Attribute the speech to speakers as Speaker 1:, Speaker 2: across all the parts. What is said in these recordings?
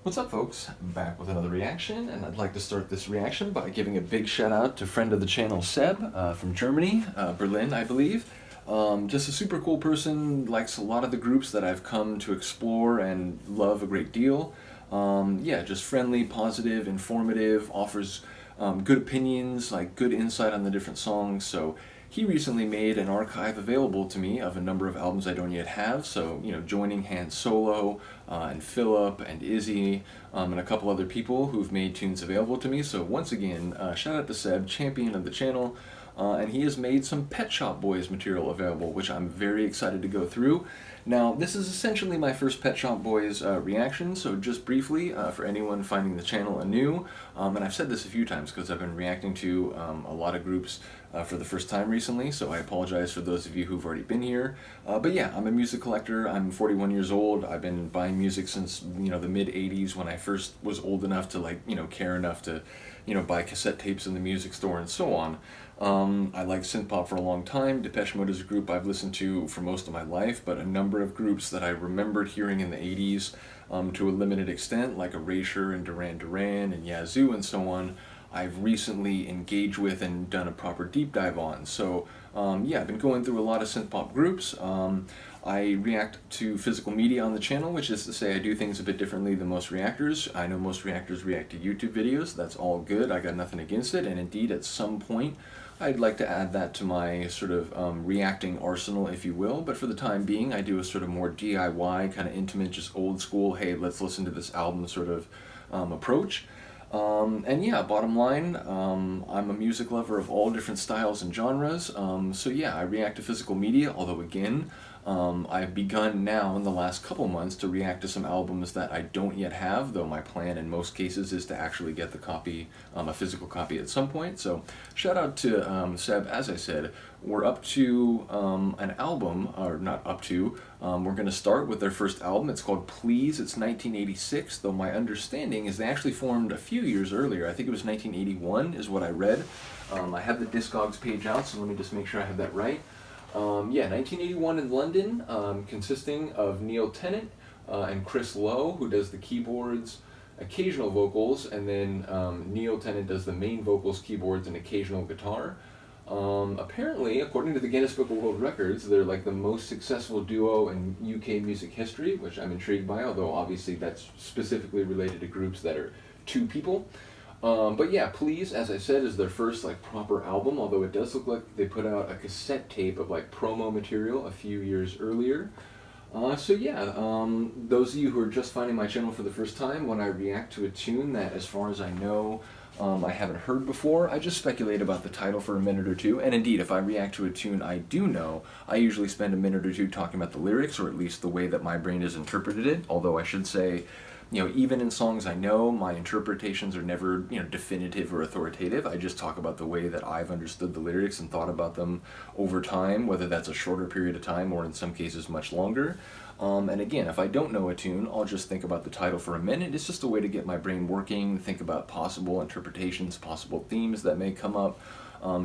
Speaker 1: What's up, folks? Back with another reaction, and I'd like to start this reaction by giving a big shout out to friend of the channel Seb from Germany, Berlin, I believe. Just a super cool person, likes a lot of the groups that I've come to explore and love a great deal. Yeah, just friendly, positive, informative, offers good opinions, like good insight on the different songs. So he recently made an archive available to me of a number of albums I don't yet have. So, joining Han Solo and Philip and Izzy and a couple other people who've made tunes available to me. So, once again, shout out to Seb, champion of the channel. And he has made some Pet Shop Boys material available, which I'm very excited to go through. Now, this is essentially my first Pet Shop Boys reaction, so just briefly, for anyone finding the channel anew, and I've said this a few times because I've been reacting to a lot of groups for the first time recently, so I apologize for those of you who've already been here. But yeah, I'm a music collector. I'm 41 years old. I've been buying music since, the mid-'80s when I first was old enough to, care enough to, buy cassette tapes in the music store and so on. I liked synth pop for a long time. Depeche Mode is a group I've listened to for most of my life, but a number of groups that I remembered hearing in the 80s to a limited extent, like Erasure and Duran Duran and Yazoo and so on, I've recently engaged with and done a proper deep dive on. So yeah, I've been going through a lot of synth pop groups. I react to physical media on the channel, which is to say I do things a bit differently than most reactors. I know most reactors react to YouTube videos. That's all good. I got nothing against it. And indeed, at some point, I'd like to add that to my sort of reacting arsenal, if you will. But for the time being, I do a sort of more DIY, kind of intimate, just old school, hey, let's listen to this album sort of approach. And yeah, bottom line, I'm a music lover of all different styles and genres. So yeah, I react to physical media, although again, I've begun now in the last couple months to react to some albums that I don't yet have, though my plan in most cases is to actually get the copy, a physical copy at some point. So shout out to Seb, as I said, we're up to an album, or not up to, we're going to start with their first album. It's called Please. It's 1986, though my understanding is they actually formed a few years earlier. I think it was 1981 is what I read. I have the Discogs page out, so let me just make sure I have that right. Yeah, 1981 in London, consisting of Neil Tennant and Chris Lowe, who does the keyboards, occasional vocals, and then Neil Tennant does the main vocals, keyboards, and occasional guitar. Apparently, according to the Guinness Book of World Records, they're like the most successful duo in UK music history, which I'm intrigued by, although obviously that's specifically related to groups that are two people. But yeah, Please, as I said, is their first proper album, although it does look like they put out a cassette tape of promo material a few years earlier. So yeah, those of you who are just finding my channel for the first time, when I react to a tune that, as far as I know, I haven't heard before, I just speculate about the title for a minute or two, and indeed, if I react to a tune I do know, I usually spend a minute or two talking about the lyrics, or at least the way that my brain has interpreted it, although I should say, even in songs I know, my interpretations are never, definitive or authoritative. I just talk about the way that I've understood the lyrics and thought about them over time, whether that's a shorter period of time or in some cases much longer. And again, if I don't know a tune, I'll just think about the title for a minute. It's just a way to get my brain working, think about possible interpretations, possible themes that may come up.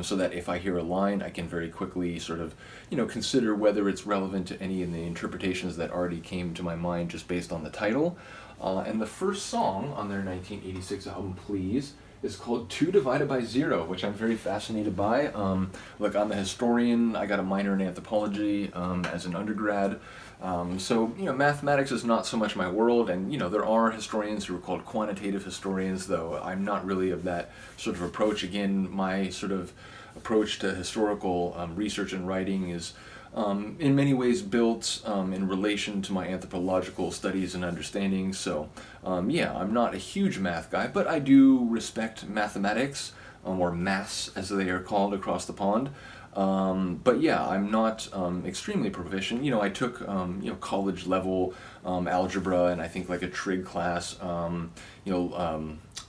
Speaker 1: So that if I hear a line, I can very quickly sort of, consider whether it's relevant to any of the interpretations that already came to my mind just based on the title. And the first song on their 1986 album, Please, is called 2 divided by 0, which I'm very fascinated by. Look, I'm a historian. I got a minor in anthropology as an undergrad. So, mathematics is not so much my world, and, there are historians who are called quantitative historians, though I'm not really of that sort of approach. Again, my sort of approach to historical research and writing is in many ways built in relation to my anthropological studies and understanding. So, yeah, I'm not a huge math guy, but I do respect mathematics, or maths as they are called across the pond. But yeah, I'm not extremely proficient. I took college level algebra and I think like a trig class,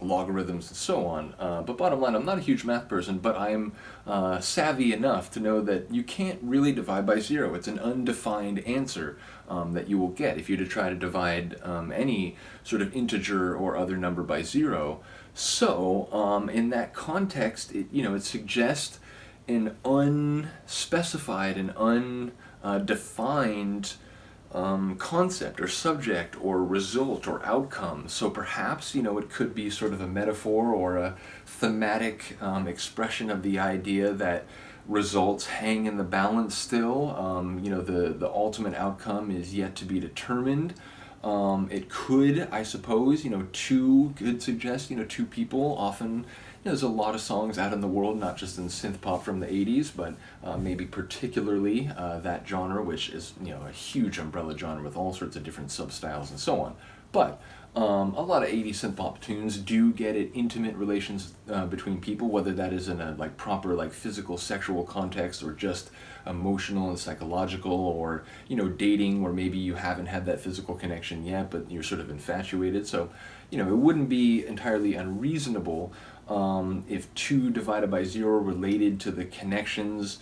Speaker 1: logarithms and so on. But bottom line, I'm not a huge math person, but I'm savvy enough to know that you can't really divide by 0. It's an undefined answer that you will get if you try to divide any sort of integer or other number by 0. So in that context, it suggests an unspecified and undefined concept or subject or result or outcome. So perhaps, it could be sort of a metaphor or a thematic expression of the idea that results hang in the balance still. The ultimate outcome is yet to be determined. It could, I suppose, two could suggest, two people. Often, there's a lot of songs out in the world, not just in synth pop from the 80s, but maybe particularly that genre, which is, a huge umbrella genre with all sorts of different substyles and so on. But a lot of 80s synth pop tunes do get at intimate relations between people, whether that is in a proper physical sexual context or just emotional and psychological, or dating where maybe you haven't had that physical connection yet but you're sort of infatuated. So it wouldn't be entirely unreasonable if 2 divided by 0 related to the connections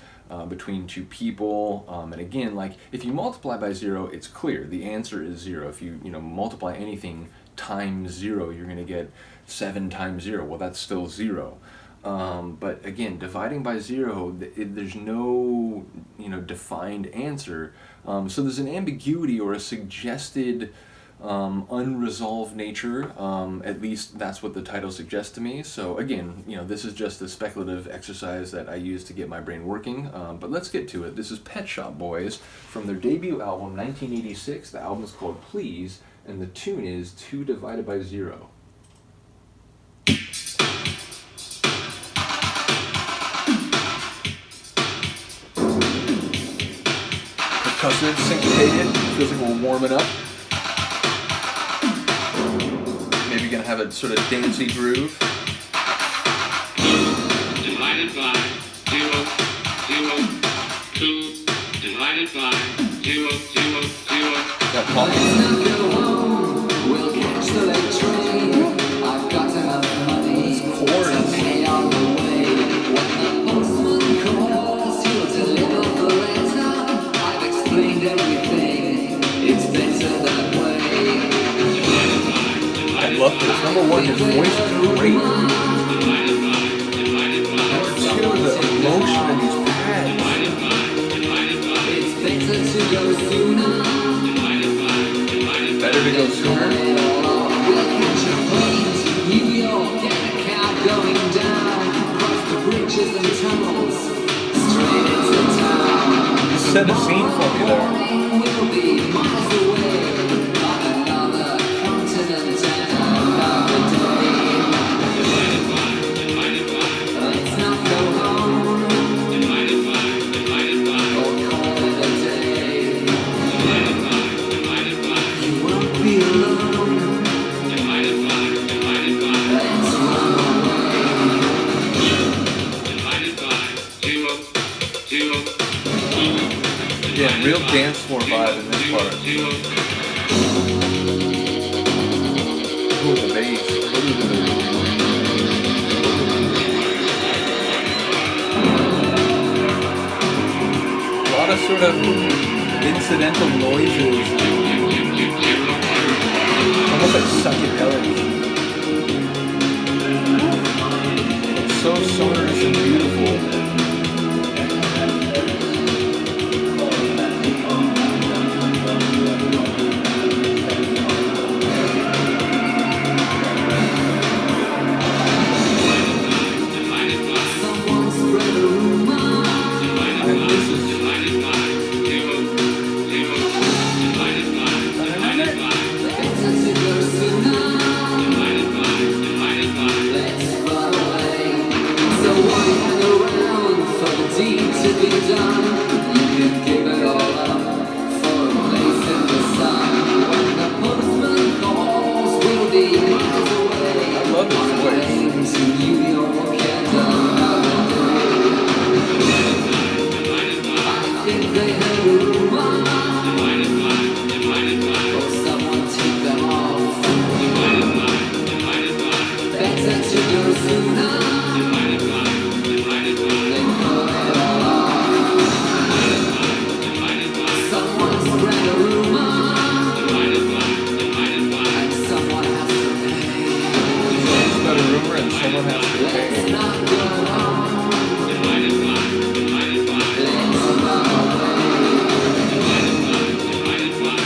Speaker 1: between 2 people. And again, if you multiply by 0, it's clear. The answer is 0. If you multiply anything times 0, you're going to get 7 times 0. Well, that's still 0. But again, dividing by 0, there's no defined answer. So there's an ambiguity or a suggested unresolved nature. At least that's what the title suggests to me. So again, this is just a speculative exercise that I use to get my brain working. But let's get to it. This is Pet Shop Boys from their debut album, 1986. The album is called Please, and the tune is 2 divided by 0. Percussive, syncopated, feels like we're warming up. Maybe gonna have a sort of dancey groove.
Speaker 2: Divided by 0, 0, 2, divided by 0, 0, 0.
Speaker 1: Got pocket.
Speaker 3: We'll catch the late train. I've got enough money.
Speaker 1: Chords.
Speaker 3: Pay on the way. When the postman calls, he'll deliver the letter. I've explained everything. It's better that way.
Speaker 1: I love this. Number 1, his voice is great. Number 2, the emotion in these pads.
Speaker 3: It's better to go sooner.
Speaker 1: Better to go sooner.
Speaker 3: We'll catch a plane to New York, get a cab going down, cross the bridges and tunnels, straight into town.
Speaker 1: You set a scene for me there.
Speaker 3: We'll be miles away on another continent and another day. Let's not go home or call it a day. You won't be alone. Let's run away.
Speaker 1: Yeah, real dance floor vibe in this part. Ooh, the bass. A lot of sort of incidental noises. Almost like psychedelic. It's so sonorous and beautiful.
Speaker 3: Someone spread a rumor.
Speaker 1: And this is
Speaker 3: Better to go sooner. Let's run away. So why hang around for the deed to be done? You can give it all up for a place in the sun. When the postman calls, we'll be miles away.
Speaker 1: I love his voice.
Speaker 3: To New York and another day. I think they heard a rumor. Or someone take them off. Better to go sooner. Than call it all off. Someone spread a rumor. And someone has to pay.
Speaker 1: It's not a rumor and someone has to
Speaker 3: Let's
Speaker 1: pay.
Speaker 3: not go home. Let's run away.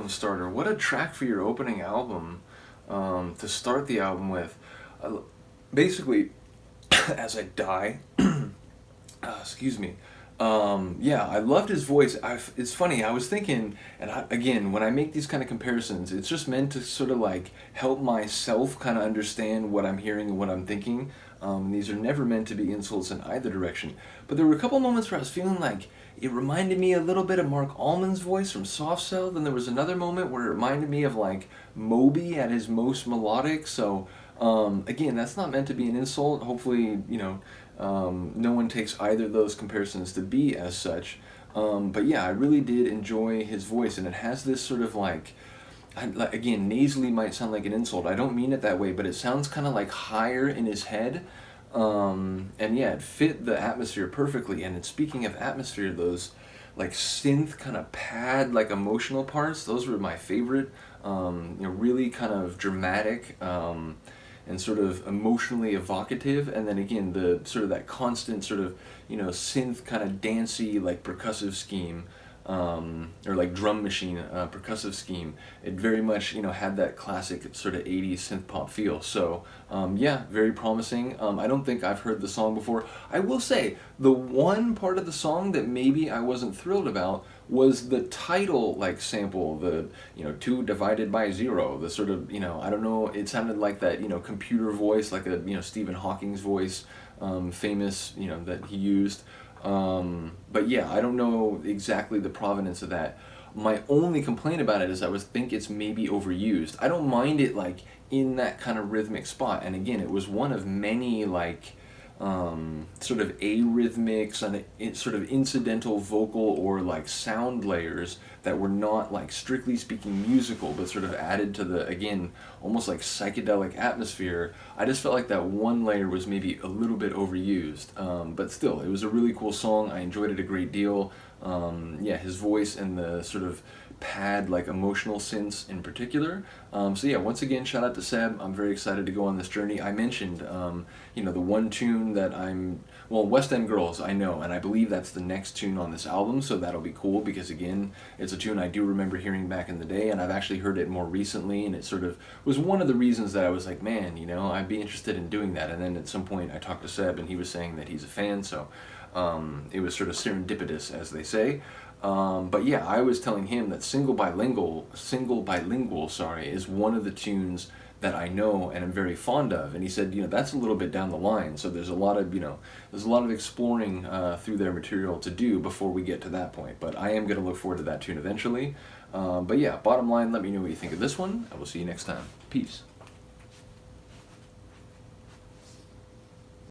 Speaker 1: starter. What a track for your opening album, to start the album with. Basically, as I die, excuse me. Yeah, I loved his voice. It's funny, I was thinking, and again, when I make these kind of comparisons, it's just meant to sort of like help myself kind of understand what I'm hearing and what I'm thinking. These are never meant to be insults in either direction. But there were a couple moments where I was feeling like it reminded me a little bit of Mark Allman's voice from Soft Cell. Then there was another moment where it reminded me of like Moby at his most melodic. So again, that's not meant to be an insult. Hopefully, no one takes either of those comparisons to be as such. But yeah, I really did enjoy his voice, and it has this sort of like, again, nasally might sound like an insult. I don't mean it that way, but it sounds kind of like higher in his head. And yeah, it fit the atmosphere perfectly. And speaking of atmosphere, those like synth kind of pad like emotional parts, those were my favorite. Really kind of dramatic. And sort of emotionally evocative, and then again the sort of that constant sort of synth kind of dancey like percussive scheme, or like drum machine percussive scheme. It very much had that classic sort of 80s synth pop feel. So yeah, very promising. I don't think I've heard the song before. I will say the one part of the song that maybe I wasn't thrilled about was the title like sample, the 2 divided by 0, the sort of I don't know, it sounded like that computer voice, like a Stephen Hawking's voice, famous that he used. But yeah, I don't know exactly the provenance of that. My only complaint about it is I think it's maybe overused. I don't mind it like in that kind of rhythmic spot, and again, it was one of many like sort of arrhythmic, sort of incidental vocal or like sound layers that were not like strictly speaking musical, but sort of added to the, again, almost like psychedelic atmosphere. I just felt like that one layer was maybe a little bit overused, but still, it was a really cool song. I enjoyed it a great deal. Yeah, his voice and the sort of pad like emotional synths in particular. So yeah, once again, shout out to Seb. I'm very excited to go on this journey. I mentioned the one tune that West End Girls, I know, and I believe that's the next tune on this album, so that'll be cool because again, it's a tune I do remember hearing back in the day, and I've actually heard it more recently, and it sort of was one of the reasons that I was like, man, I'd be interested in doing that. And then at some point I talked to Seb and he was saying that he's a fan, so it was sort of serendipitous, as they say. But yeah, I was telling him that Single Bilingual, is one of the tunes that I know and am very fond of, and he said, that's a little bit down the line, so there's a lot of exploring through their material to do before we get to that point. But I am going to look forward to that tune eventually. But yeah, bottom line, let me know what you think of this one. I will see you next time. Peace.